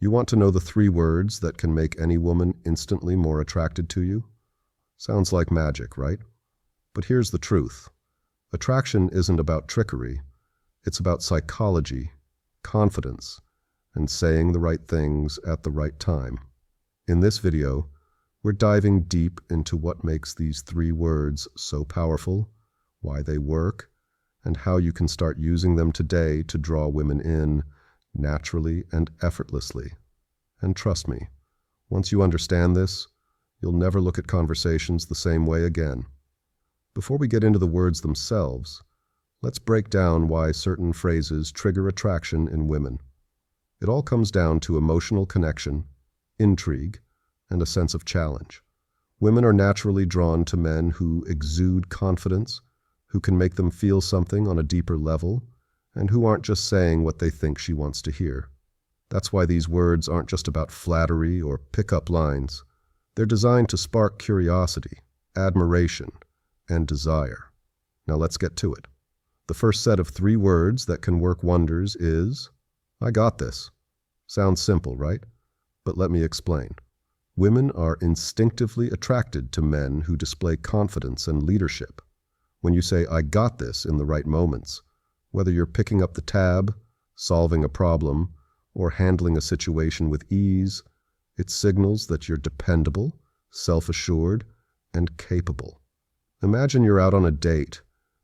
You want to know the 3 words that can make any woman instantly more attracted to you? Sounds like magic, right? But here's the truth. Attraction isn't about trickery. It's about psychology, confidence, and saying the right things at the right time. In this video, we're diving deep into what makes these 3 words so powerful, why they work, and how you can start using them today to draw women in naturally and effortlessly. And trust me, once you understand this, you'll never look at conversations the same way again. Before we get into the words themselves, let's break down why certain phrases trigger attraction in women. It all comes down to emotional connection, intrigue, and a sense of challenge. Women are naturally drawn to men who exude confidence, who can make them feel something on a deeper level, and who aren't just saying what they think she wants to hear. That's why these words aren't just about flattery or pick-up lines. They're designed to spark curiosity, admiration, and desire. Now let's get to it. The first set of 3 words that can work wonders is, "I got this." Sounds simple, right? But let me explain. Women are instinctively attracted to men who display confidence and leadership. When you say, "I got this" in the right moments, whether you're picking up the tab, solving a problem, or handling a situation with ease, it signals that you're dependable, self-assured, and capable. Imagine you're out on a date,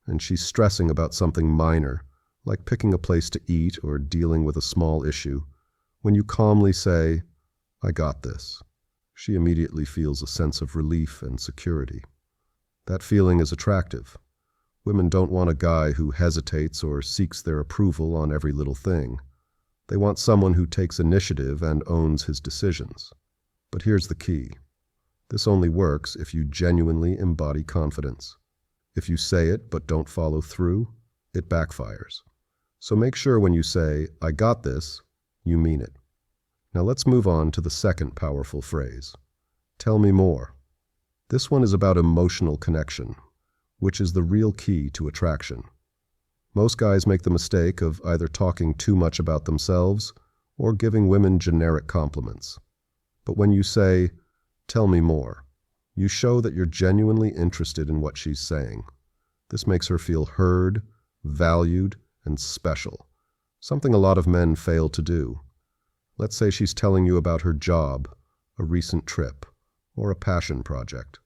and she's stressing about something minor, like picking a place to eat or dealing with a small issue. When you calmly say, "I got this," she immediately feels a sense of relief and security. That feeling is attractive. Women don't want a guy who hesitates or seeks their approval on every little thing. They want someone who takes initiative and owns his decisions. But here's the key. This only works if you genuinely embody confidence. If you say it but don't follow through, it backfires. So make sure when you say, "I got this," you mean it. Now let's move on to the second powerful phrase. "Tell me more." This one is about emotional connection, which is the real key to attraction. Most guys make the mistake of either talking too much about themselves or giving women generic compliments. But when you say, "Tell me more," you show that you're genuinely interested in what she's saying. This makes her feel heard, valued, and special, something a lot of men fail to do. Let's say she's telling you about her job, a recent trip, or a passion project.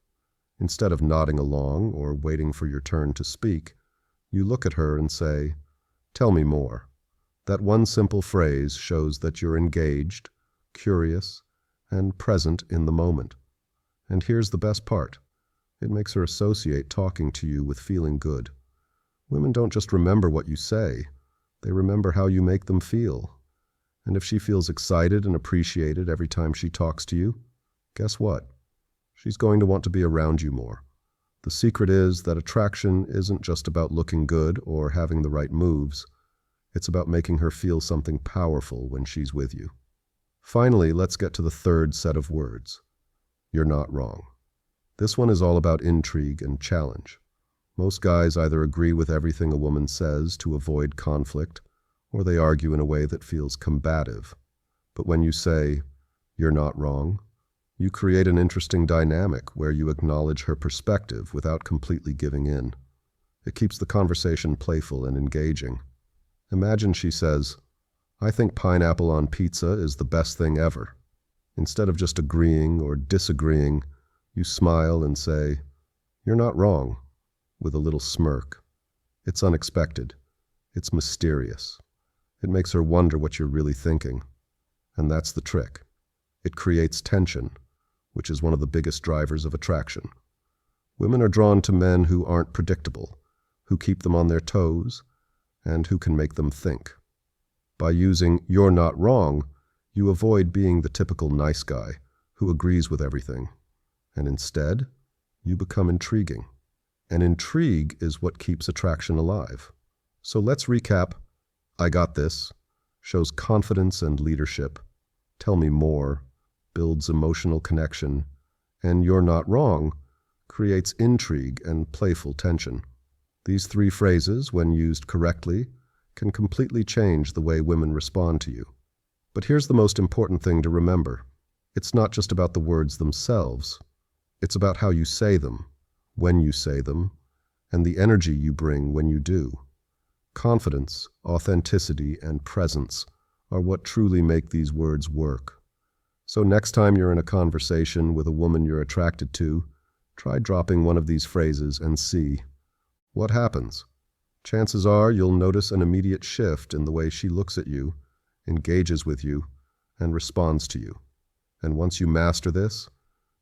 Instead of nodding along or waiting for your turn to speak, you look at her and say, "Tell me more." That one simple phrase shows that you're engaged, curious, and present in the moment. And here's the best part. It makes her associate talking to you with feeling good. Women don't just remember what you say, they remember how you make them feel. And if she feels excited and appreciated every time she talks to you, guess what? She's going to want to be around you more. The secret is that attraction isn't just about looking good or having the right moves. It's about making her feel something powerful when she's with you. Finally, let's get to the third set of words. You're not wrong. This one is all about intrigue and challenge. Most guys either agree with everything a woman says to avoid conflict, or they argue in a way that feels combative. But when you say, "You're not wrong," you create an interesting dynamic where you acknowledge her perspective without completely giving in. It keeps the conversation playful and engaging. Imagine she says, "I think pineapple on pizza is the best thing ever." Instead of just agreeing or disagreeing, you smile and say, "You're not wrong," with a little smirk. It's unexpected. It's mysterious. It makes her wonder what you're really thinking. And that's the trick. It creates tension, which is one of the biggest drivers of attraction. Women are drawn to men who aren't predictable, who keep them on their toes, and who can make them think. By using "you're not wrong," you avoid being the typical nice guy who agrees with everything, and instead, you become intriguing. And intrigue is what keeps attraction alive. So let's recap. "I got this" shows confidence and leadership. "Tell me more" builds emotional connection, and "you're not wrong" creates intrigue and playful tension. These 3 phrases, when used correctly, can completely change the way women respond to you. But here's the most important thing to remember. It's not just about the words themselves. It's about how you say them, when you say them, and the energy you bring when you do. Confidence, authenticity, and presence are what truly make these words work. So next time you're in a conversation with a woman you're attracted to, try dropping one of these phrases and see what happens. Chances are you'll notice an immediate shift in the way she looks at you, engages with you, and responds to you. And once you master this,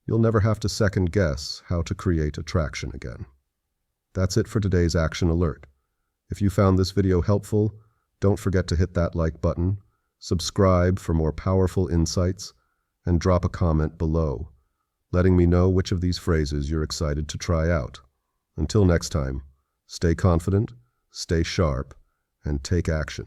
you'll never have to second guess how to create attraction again. That's it for today's Action Alert. If you found this video helpful, don't forget to hit that like button, subscribe for more powerful insights, and drop a comment below, letting me know which of these phrases you're excited to try out. Until next time, stay confident, stay sharp, and take action.